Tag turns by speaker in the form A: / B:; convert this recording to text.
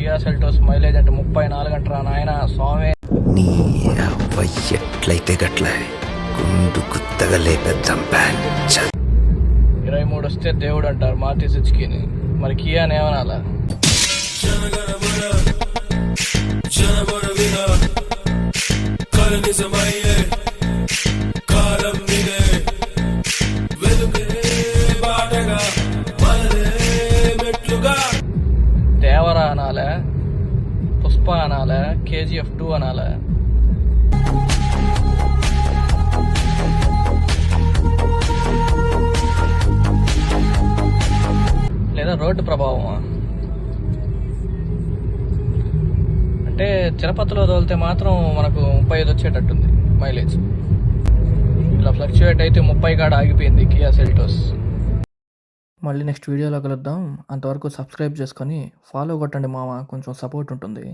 A: Kia Seltos mileage అంటే 34 అంటారా నాయన స్వామి.
B: నీ ఎట్లయితే గట్ల గుండు గుత్తగా లేపేద్దాం ప్యాన్
A: 23 వస్తే దేవుడు అంటారు మారుతి సుజుకిని. మరి కియాని ఏమనాలా? దేవరా అనాలా, పుష్ప అనాలా, KGF 2 అనాలా? లేదా రోడ్డు ప్రభావమా? అంటే తిరుపతిలో తోలితే మాత్రం మనకు 35 వచ్చేటట్టుంది మైలేజ్. ఇలా ఫ్లక్చువేట్ అయితే 30 కాడ ఆగిపోయింది కియా సెల్టోస్. మళ్ళీ నెక్స్ట్ వీడియోలో కలుద్దాం. అంతవరకు సబ్స్క్రైబ్ చేసుకొని ఫాలో కొట్టండి మామ, కొంచెం సపోర్ట్ ఉంటుంది.